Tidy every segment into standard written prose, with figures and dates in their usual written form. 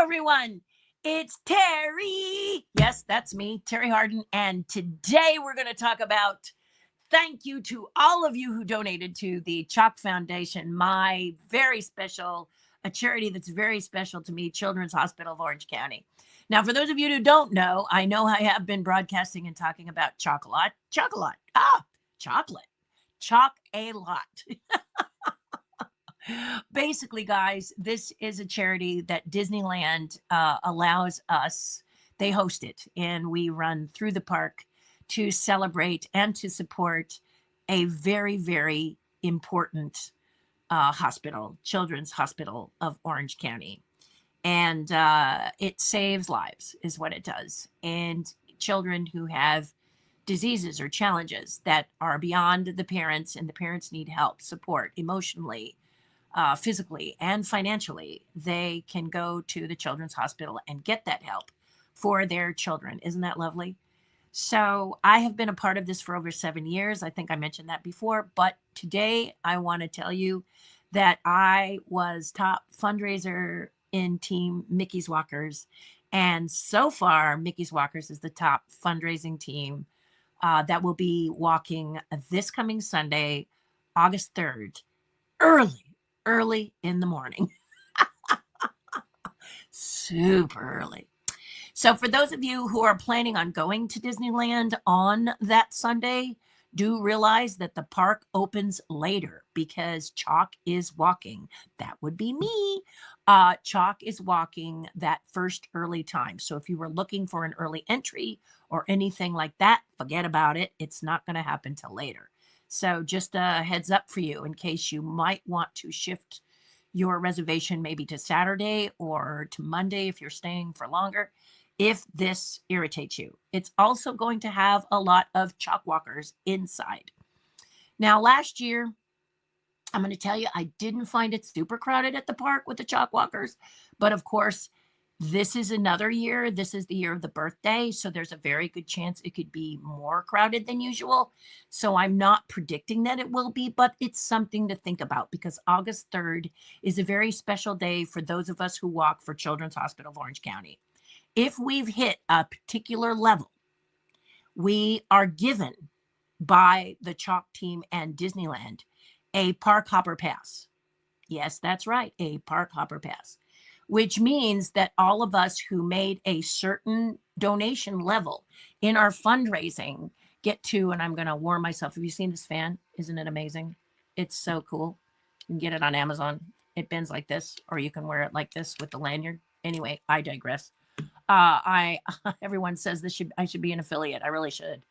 everyone. It's Terry. Yes, that's me, Terry Hardin. And today we're going to talk about thank you to all of you who donated to the CHOCwalk Foundation, my very special, a charity that's very special to me, Children's Hospital of Orange County. Now, for those of you who don't know, I know I have been broadcasting and talking about chocolate. Choc a lot. Basically, guys, this is a charity that Disneyland allows us. They host it, and we run through the park to celebrate and to support a very, very important hospital, Children's Hospital of Orange County. And it saves lives, is what it does. And children who have diseases or challenges that are beyond the parents, and the parents need help, support emotionally, physically and financially, they can go to the Children's Hospital and get that help for their children. Isn't that lovely? So I have been a part of this for over 7 years. I think I mentioned that before, but today I want to tell you that I was top fundraiser in Team Mickey's Walkers. And so far, Mickey's Walkers is the top fundraising team that will be walking this coming Sunday, August 3rd, early in the morning. Super early. So for those of you who are planning on going to Disneyland on that Sunday, do realize that the park opens later because CHOCwalk is walking. That would be me. CHOCwalk is walking that first early time. So if you were looking for an early entry or anything like that, forget about it. It's not going to happen till later. So just a heads up for you in case you might want to shift your reservation maybe to Saturday or to Monday if you're staying for longer, if this irritates you. It's also going to have a lot of CHOCwalkers walkers inside. Now, last year, I'm going to tell you, I didn't find it super crowded at the park with the CHOCwalkers, walkers, but of course, this is another year. This is the year of the birthday. So there's a very good chance it could be more crowded than usual. So I'm not predicting that it will be, but it's something to think about because August 3rd is a very special day for those of us who walk for Children's Hospital of Orange County. If we've hit a particular level, we are given by the CHOCwalk team and Disneyland a park hopper pass. Yes, that's right, a park hopper pass, which means that all of us who made a certain donation level in our fundraising get to, and I'm going to warm myself. Have you seen this fan? Isn't it amazing? It's so cool. You can get it on Amazon. It bends like this, or you can wear it like this with the lanyard. Anyway, I digress. Everyone says I should be an affiliate. I really should,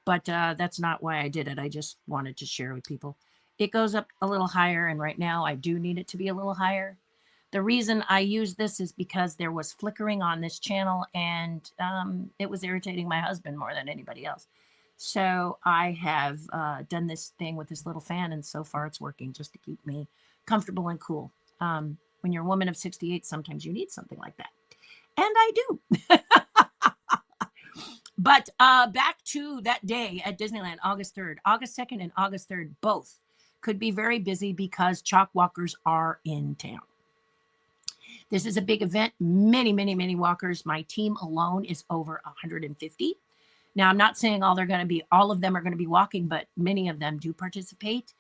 but that's not why I did it. I just wanted to share with people. It goes up a little higher, and right now I do need it to be a little higher. The reason I use this is because there was flickering on this channel, and it was irritating my husband more than anybody else. So I have done this thing with this little fan, and so far it's working just to keep me comfortable and cool. When you're a woman of 68, sometimes you need something like that. And I do. But back to that day at Disneyland, August 3rd. August 2nd and August 3rd both could be very busy because CHOCwalk walkers are in town. This is a big event. Many, many, many walkers. My team alone is over 150. Now, I'm not saying all of them are going to be walking, but many of them do participate.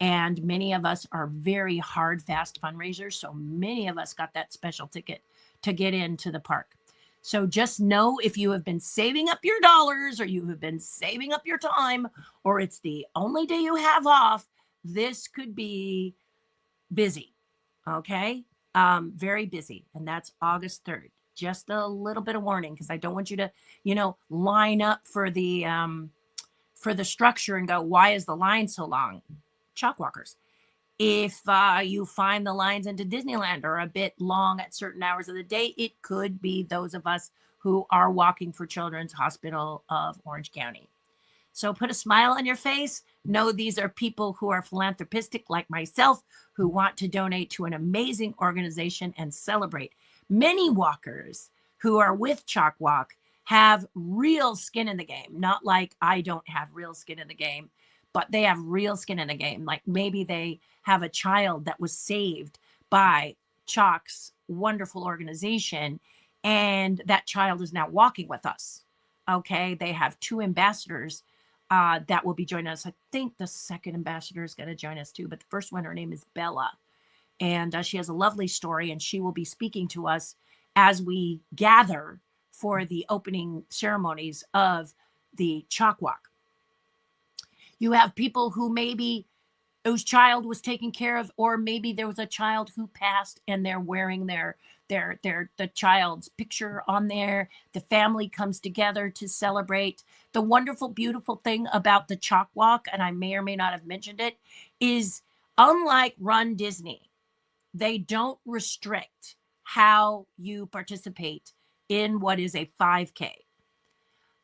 And many of us are very hard, fast fundraisers. So many of us got that special ticket to get into the park. So just know if you have been saving up your dollars or you have been saving up your time or it's the only day you have off, this could be busy. Okay? Very busy. And that's August 3rd. Just a little bit of warning because I don't want you to, line up for the structure and go, why is the line so long? CHOCwalk walkers. If you find the lines into Disneyland are a bit long at certain hours of the day, it could be those of us who are walking for Children's Hospital of Orange County. So put a smile on your face. Know these are people who are philanthropistic like myself, who want to donate to an amazing organization and celebrate. Many walkers who are with CHOCwalk have real skin in the game, not like I don't have real skin in the game, but they have real skin in the game. Like maybe they have a child that was saved by CHOC's wonderful organization, and that child is now walking with us. Okay, they have 2 ambassadors that will be joining us. I think the second ambassador is going to join us too, but the first one, her name is Bella, and she has a lovely story, and she will be speaking to us as we gather for the opening ceremonies of the CHOCwalk. You have people who maybe whose child was taken care of, or maybe there was a child who passed and they're wearing the child's picture on there. The family comes together to celebrate. The wonderful, beautiful thing about the CHOCwalk, and I may or may not have mentioned it, is unlike Run Disney, they don't restrict how you participate in what is a 5K.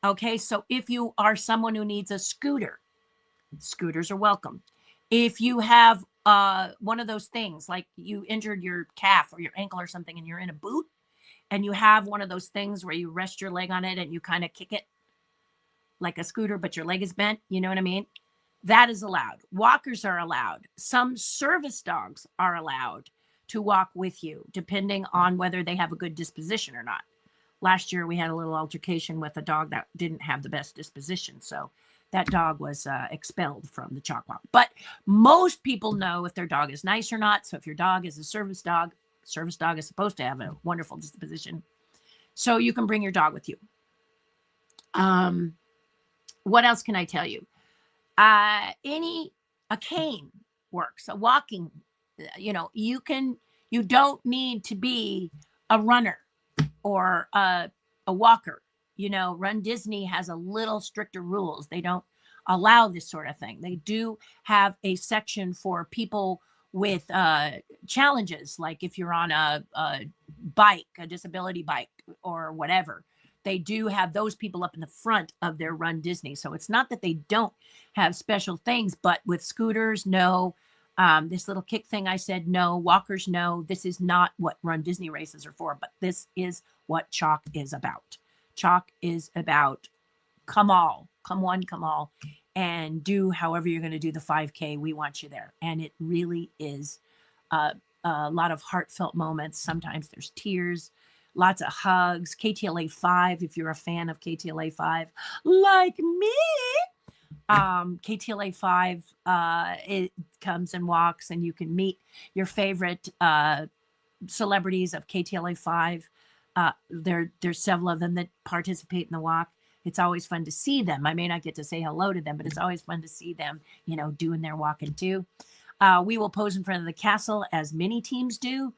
Okay, so if you are someone who needs a scooter, scooters are welcome. If you have one of those things, like you injured your calf or your ankle or something and you're in a boot, and you have one of those things where you rest your leg on it and you kind of kick it like a scooter, but your leg is bent, you know what I mean? That is allowed. Walkers are allowed. Some service dogs are allowed to walk with you, depending on whether they have a good disposition or not. Last year, we had a little altercation with a dog that didn't have the best disposition. So that dog was expelled from the CHOCwalk. But most people know if their dog is nice or not. So if your dog is a service dog is supposed to have a wonderful disposition. So you can bring your dog with you. What else can I tell you? A cane works, a walking, you don't need to be a runner or a walker. Run Disney has a little stricter rules. They don't allow this sort of thing. They do have a section for people with challenges, like if you're on a bike, a disability bike or whatever. They do have those people up in the front of their Run Disney. So it's not that they don't have special things, but with scooters, no. This little kick thing I said, no. Walkers, no. This is not what Run Disney races are for, but this is what CHOC is about. CHOC is about come one, come all, and do however you're going to do the 5K. We want you there. And it really is a lot of heartfelt moments. Sometimes there's tears. Lots of hugs. KTLA 5, if you're a fan of KTLA 5, like me, KTLA 5, it comes and walks, and you can meet your favorite celebrities of KTLA 5. There's several of them that participate in the walk. It's always fun to see them. I may not get to say hello to them, but it's always fun to see them, doing their walking too. We will pose in front of the castle, as many teams do.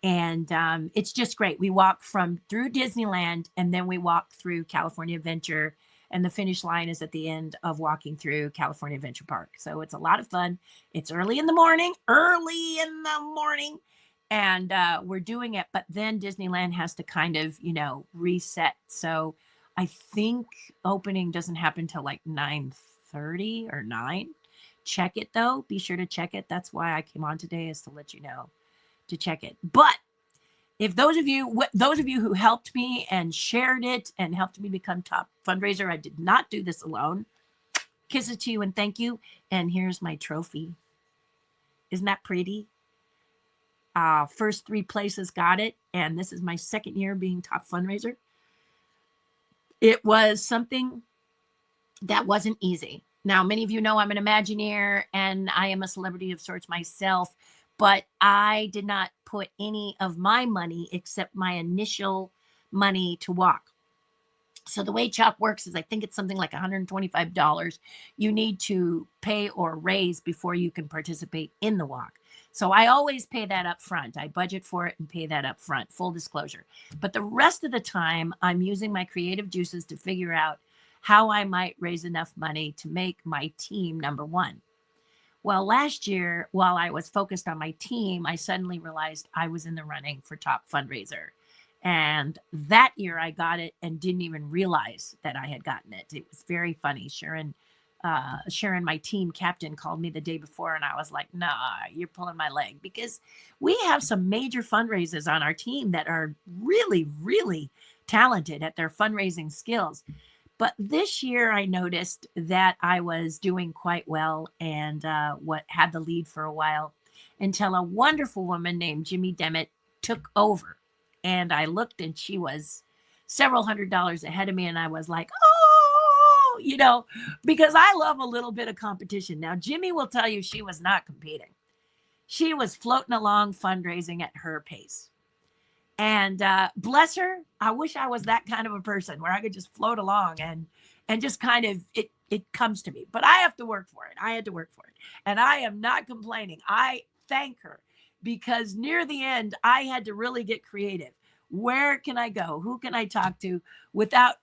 And it's just great. We walk through Disneyland, and then we walk through California Adventure, and the finish line is at the end of walking through California Adventure Park. So it's a lot of fun. It's early in the morning, and we're doing it. But then Disneyland has to kind of, reset. So I think opening doesn't happen till like 9:30 or 9. Check it though. Be sure to check it. That's why I came on today, is to let you know to check it. But if those of you who helped me and shared it and helped me become top fundraiser, I did not do this alone. Kisses to you and thank you. And here's my trophy. Isn't that pretty? First 3 places got it. And this is my second year being top fundraiser. It was something that wasn't easy. Now, many of you know I'm an Imagineer and I am a celebrity of sorts myself. But I did not put any of my money except my initial money to walk. So the way CHOC works is, I think it's something like $125 you need to pay or raise before you can participate in the walk. So I always pay that up front. I budget for it and pay that up front, full disclosure. But the rest of the time, I'm using my creative juices to figure out how I might raise enough money to make my team number one. Well, last year, while I was focused on my team, I suddenly realized I was in the running for top fundraiser. And that year I got it and didn't even realize that I had gotten it. It was very funny. Sharon, my team captain, called me the day before, and I was like, nah, you're pulling my leg, because we have some major fundraisers on our team that are really, really talented at their fundraising skills. But this year I noticed that I was doing quite well and had the lead for a while, until a wonderful woman named Jimmy Demmett took over. And I looked and she was several $100s ahead of me. And I was like, oh, you know, because I love a little bit of competition. Now, Jimmy will tell you she was not competing. She was floating along fundraising at her pace. And bless her, I wish I was that kind of a person where I could just float along and just kind of it comes to me. But I have to work for it. I had to work for it. And I am not complaining. I thank her because near the end, I had to really get creative. Where can I go? Who can I talk to without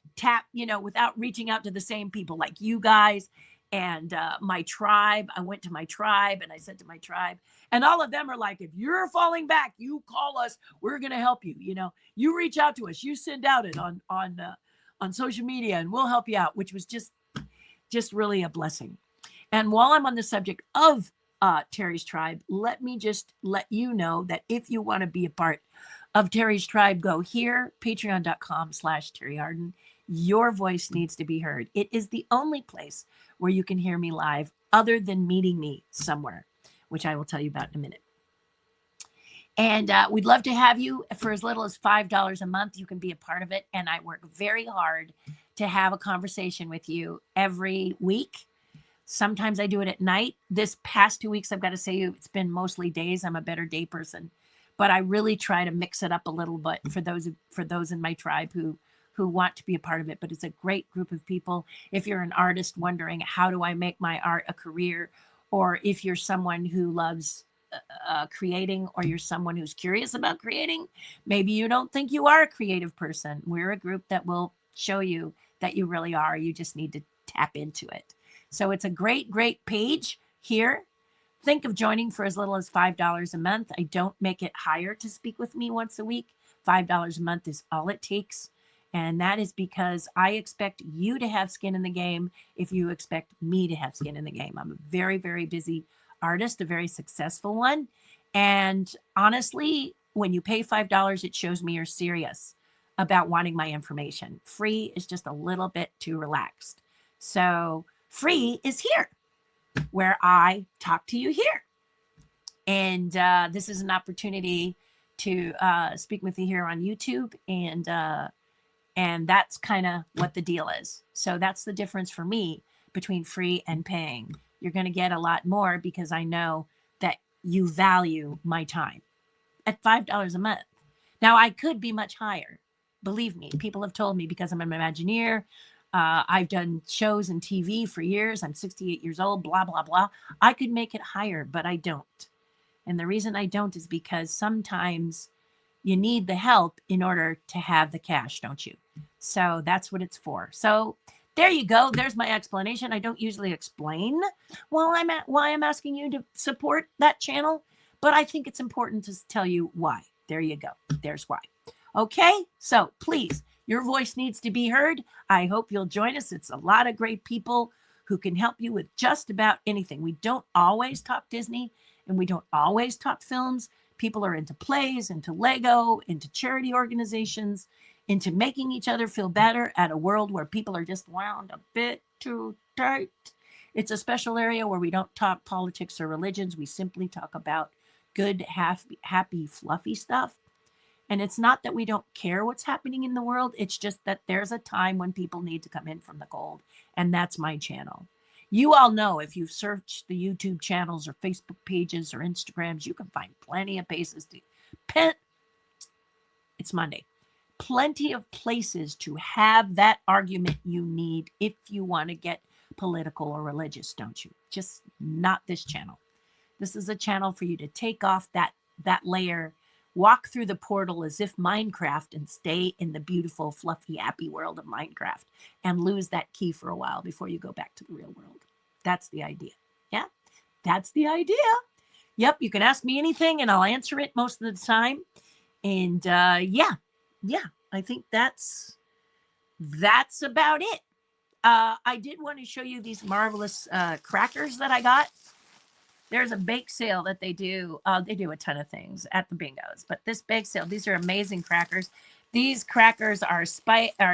without reaching out to the same people like you guys and my tribe? I went to my tribe and I said to my tribe, and all of them are like, if you're falling back, you call us. We're going to help you. You reach out to us. You send out it on social media and we'll help you out, which was just really a blessing. And while I'm on the subject of Terry's tribe, let me just let you know that if you want to be a part of Terry's tribe, go here, patreon.com/Terri Hardin. Your voice needs to be heard. It is the only place where you can hear me live other than meeting me somewhere, which I will tell you about in a minute. And we'd love to have you for as little as $5 a month. You can be a part of it. And I work very hard to have a conversation with you every week. Sometimes I do it at night. This past 2 weeks, I've got to say it's been mostly days. I'm a better day person, but I really try to mix it up a little bit for those in my tribe who want to be a part of it. But it's a great group of people. If you're an artist wondering, how do I make my art a career? Or if you're someone who loves creating, or you're someone who's curious about creating, maybe you don't think you are a creative person. We're a group that will show you that you really are. You just need to tap into it. So it's a great, great page here. Think of joining for as little as $5 a month. I don't make it higher to speak with me once a week. $5 a month is all it takes. And that is because I expect you to have skin in the game if you expect me to have skin in the game. I'm a very, very busy artist, a very successful one. And honestly, when you pay $5, it shows me you're serious about wanting my information. Free is just a little bit too relaxed. So free is here, where I talk to you here. And this is an opportunity to speak with you here on YouTube. And that's kind of what the deal is. So that's the difference for me between free and paying. You're going to get a lot more because I know that you value my time at $5 a month. Now, I could be much higher. Believe me, people have told me, because I'm an Imagineer. I've done shows and TV for years. I'm 68 years old, blah, blah, blah. I could make it higher, but I don't. And the reason I don't is because sometimes you need the help in order to have the cash, don't you? So that's what it's for. So there you go. There's my explanation. I don't usually explain why I'm asking you to support that channel, but I think it's important to tell you why. There you go. There's why. Okay, so please, your voice needs to be heard. I hope you'll join us. It's a lot of great people who can help you with just about anything. We don't always talk Disney, and we don't always talk films. People are into plays, into Lego, into charity organizations, into making each other feel better at a world where people are just wound a bit too tight. It's a special area where we don't talk politics or religions. We simply talk about good, happy, fluffy stuff. And it's not that we don't care what's happening in the world. It's just that there's a time when people need to come in from the cold. And that's my channel. You all know, if you've searched the YouTube channels or Facebook pages or Instagrams, you can find plenty of places to it's Monday. Plenty of places to have that argument you need if you want to get political or religious, don't you? Just not this channel. This is a channel for you to take off that layer, walk through the portal as if Minecraft, and stay in the beautiful, fluffy, happy world of Minecraft and lose that key for a while before you go back to the real world. That's the idea. Yeah, that's the idea. Yep, you can ask me anything and I'll answer it most of the time. And yeah, I think that's about it. I did want to show you these marvelous crackers that I got. There's a bake sale that they do. They do a ton of things at the bingos, but this bake sale, these are amazing crackers. These crackers are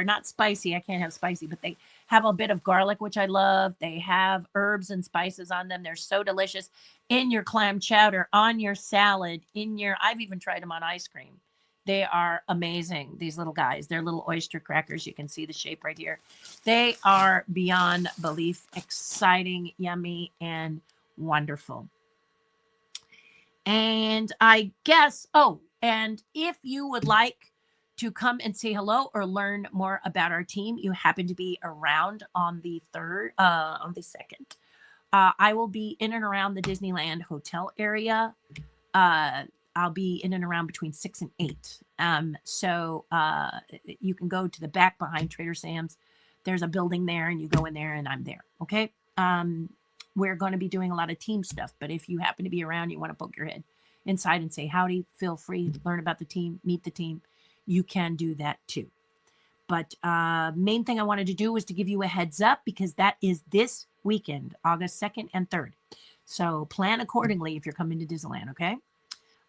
not spicy. I can't have spicy, but they have a bit of garlic, which I love. They have herbs and spices on them. They're so delicious in your clam chowder, on your salad, I've even tried them on ice cream. They are amazing, these little guys. They're little oyster crackers. You can see the shape right here. They are beyond belief exciting, yummy, and wonderful. And I guess, oh, and if you would like to come and say hello or learn more about our team, you happen to be around on the 2nd. I will be in and around the Disneyland hotel area. I'll be in and around between 6 and 8. So you can go to the back behind Trader Sam's. There's a building there, and you go in there, and I'm there. Okay. We're going to be doing a lot of team stuff, but if you happen to be around, you want to poke your head inside and say howdy, feel free, learn about the team, meet the team. You can do that too. But main thing I wanted to do was to give you a heads up, because that is this weekend, August 2nd and 3rd. So plan accordingly if you're coming to Disneyland, okay?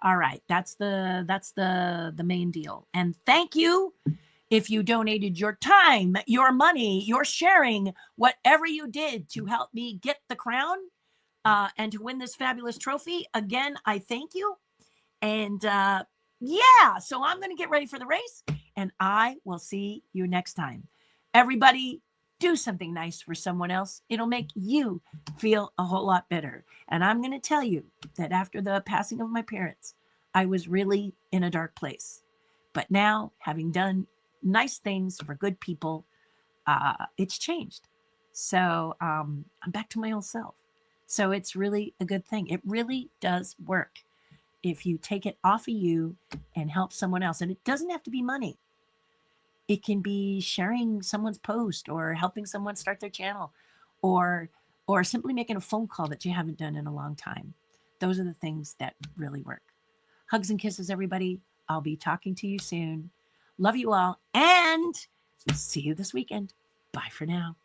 All right, that's the main deal. And thank you if you donated your time, your money, your sharing, whatever you did to help me get the crown and to win this fabulous trophy. Again, I thank you. And yeah, so I'm going to get ready for the race, and I will see you next time. Everybody, do something nice for someone else. It'll make you feel a whole lot better. And I'm going to tell you that after the passing of my parents, I was really in a dark place. But now, having done nice things for good people, it's changed. So I'm back to my old self. So it's really a good thing. It really does work if you take it off of you and help someone else. And it doesn't have to be money. It can be sharing someone's post, or helping someone start their channel, or simply making a phone call that you haven't done in a long time. Those are the things that really work. Hugs and kisses, everybody. I'll be talking to you soon. Love you all, and see you this weekend. Bye for now.